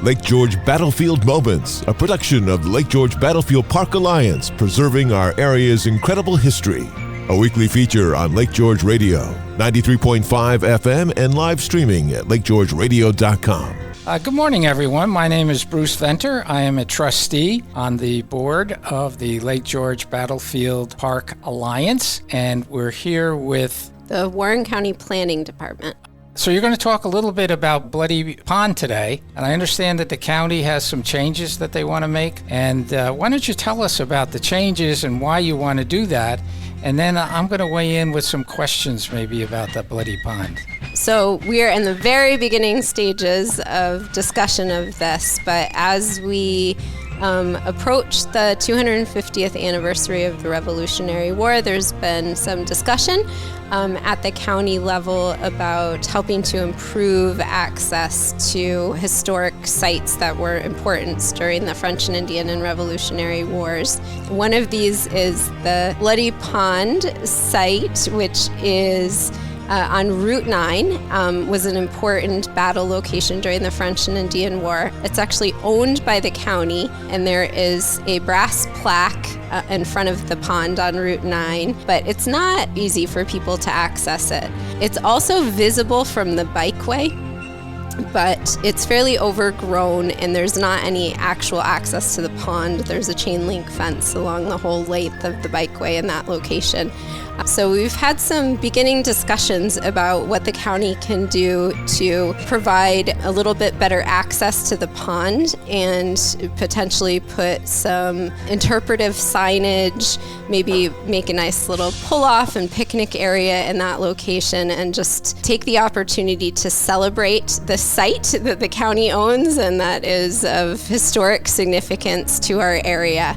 Lake George Battlefield Moments, a production of the Lake George Battlefield Park Alliance, preserving our area's incredible history. A weekly feature on Lake George Radio, 93.5 FM, and live streaming at lakegeorgeradio.com. Good morning, everyone. My name is Bruce Venter. I am a trustee on the board of the Lake George Battlefield Park Alliance, and we're here with the Warren County Planning Department. So you're going to talk a little bit about Bloody Pond today, and I understand that the county has some changes that they want to make. And why don't you tell us about the changes and why you want to do that? And then I'm going to weigh in with some questions maybe about the Bloody Pond. So we are in the very beginning stages of discussion of this, but as we approach the 250th anniversary of the Revolutionary War, there's been some discussion at the county level about helping to improve access to historic sites that were important during the French and Indian and Revolutionary Wars. One of these is the Bloody Pond site, which is on Route 9, was an important battle location during the French and Indian War. It's actually owned by the county, and there is a brass plaque in front of the pond on Route 9, but it's not easy for people to access it. It's also visible from the bikeway, but it's fairly overgrown and there's not any actual access to the pond. There's a chain link fence along the whole length of the bikeway in that location. So we've had some beginning discussions about what the county can do to provide a little bit better access to the pond and potentially put some interpretive signage, maybe make a nice little pull-off and picnic area in that location, and just take the opportunity to celebrate the site that the county owns and that is of historic significance to our area.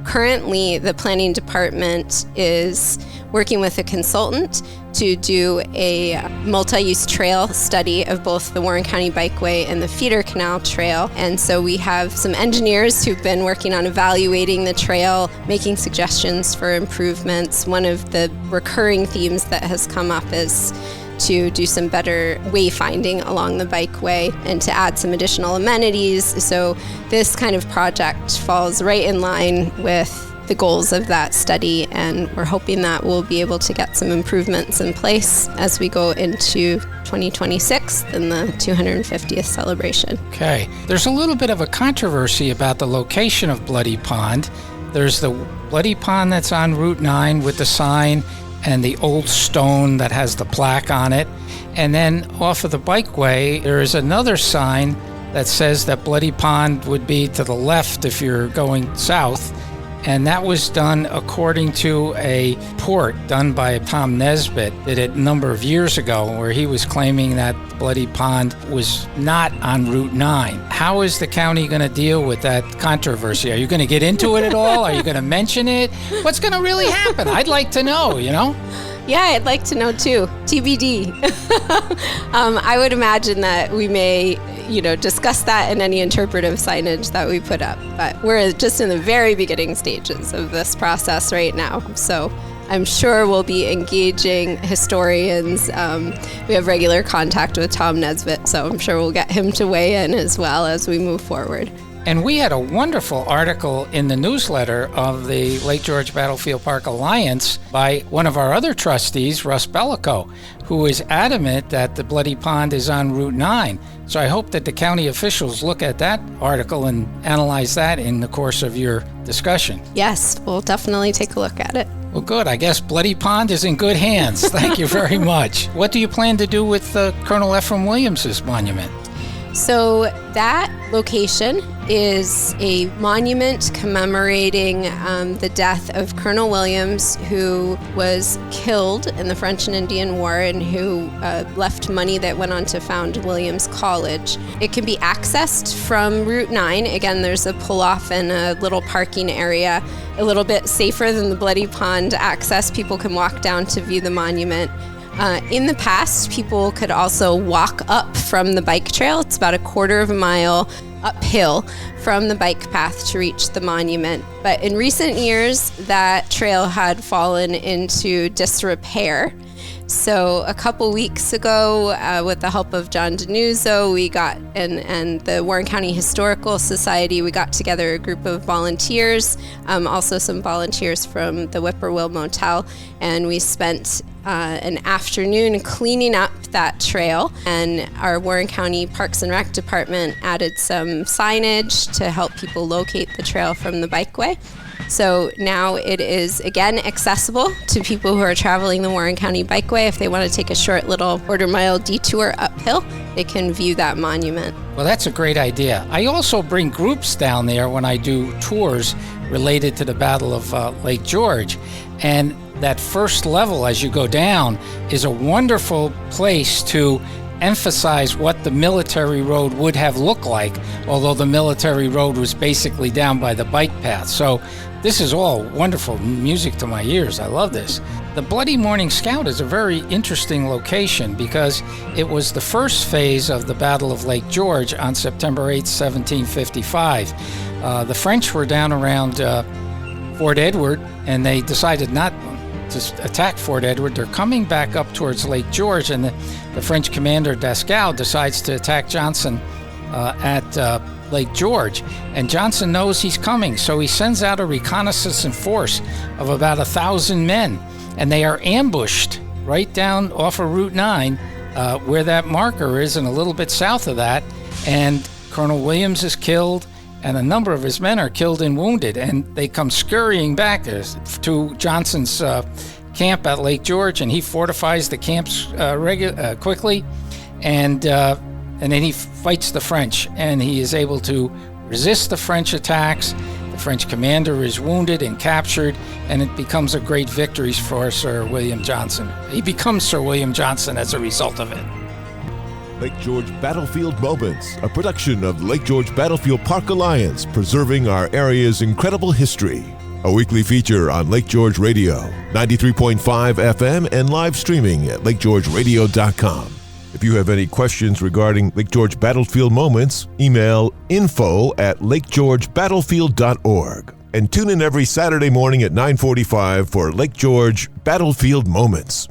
Currently, the planning department is working with a consultant to do a multi-use trail study of both the Warren County Bikeway and the Feeder Canal Trail. And so we have some engineers who've been working on evaluating the trail, making suggestions for improvements. One of the recurring themes that has come up is to do some better wayfinding along the bikeway and to add some additional amenities. So this kind of project falls right in line with the goals of that study, and we're hoping that we'll be able to get some improvements in place as we go into 2026 and the 250th celebration. Okay. There's a little bit of a controversy about the location of Bloody Pond. There's the Bloody Pond that's on Route 9 with the sign and the old stone that has the plaque on it. And then off of the bikeway, there is another sign that says that Bloody Pond would be to the left if you're going south. And that was done according to a report done by Tom Nesbitt, did it a number of years ago, where he was claiming that Bloody Pond was not on Route 9. How is the county going to deal with that controversy? Are you going to get into it at all? Are you going to mention it? What's going to really happen? I'd like to know, Yeah, I'd like to know too. TBD. I would imagine that we may, discuss that in any interpretive signage that we put up. But we're just in the very beginning stages of this process right now. So I'm sure we'll be engaging historians. We have regular contact with Tom Nesbitt, so I'm sure we'll get him to weigh in as well as we move forward. And we had a wonderful article in the newsletter of the Lake George Battlefield Park Alliance by one of our other trustees, Russ Bellico, who is adamant that the Bloody Pond is on Route 9. So I hope that the county officials look at that article and analyze that in the course of your discussion. Yes, we'll definitely take a look at it. Well, good. I guess Bloody Pond is in good hands. Thank you very much. What do you plan to do with Colonel Ephraim Williams' monument? So that location is a monument commemorating the death of Colonel Williams, who was killed in the French and Indian War and who left money that went on to found Williams College. It can be accessed from Route 9. Again, there's a pull-off and a little parking area, a little bit safer than the Bloody Pond access. People can walk down to view the monument. In the past, people could also walk up from the bike trail. It's about a quarter of a mile uphill from the bike path to reach the monument. But in recent years, that trail had fallen into disrepair. So a couple weeks ago, with the help of John Denuzzo, we got, and the Warren County Historical Society, we got together a group of volunteers, also some volunteers from the Whippoorwill Motel, and we spent an afternoon cleaning up that trail. And our Warren County Parks and Rec Department added some signage to help people locate the trail from the bikeway. So now it is again accessible to people who are traveling the Warren County Bikeway. If they want to take a short little quarter-mile detour uphill, they can view that monument. Well, that's a great idea. I also bring groups down there when I do tours related to the Battle of Lake George. And that first level as you go down is a wonderful place to emphasize what the military road would have looked like, although the military road was basically down by the bike path. So this is all wonderful music to my ears. I love this. The Bloody Morning Scout is a very interesting location because it was the first phase of the Battle of Lake George on September 8, 1755. The French were down around Fort Edward, and they decided not to attack Fort Edward. They're coming back up towards Lake George, and the French commander Dieskau decides to attack Johnson at Lake George. And Johnson knows he's coming, so he sends out a reconnaissance force of about 1,000 men, and they are ambushed right down off of Route 9 where that marker is, and a little bit south of that. And Colonel Williams is killed, and a number of his men are killed and wounded, and they come scurrying back to Johnson's camp at Lake George, and he fortifies the camps quickly, and then he fights the French, and he is able to resist the French attacks. The French commander is wounded and captured, and it becomes a great victory for Sir William Johnson. He becomes Sir William Johnson as a result of it. Lake George Battlefield Moments, a production of the Lake George Battlefield Park Alliance, preserving our area's incredible history. A weekly feature on Lake George Radio, 93.5 FM, and live streaming at lakegeorgeradio.com. If you have any questions regarding Lake George Battlefield Moments, email info@lakegeorgebattlefield.org. And tune in every Saturday morning at 9:45 for Lake George Battlefield Moments.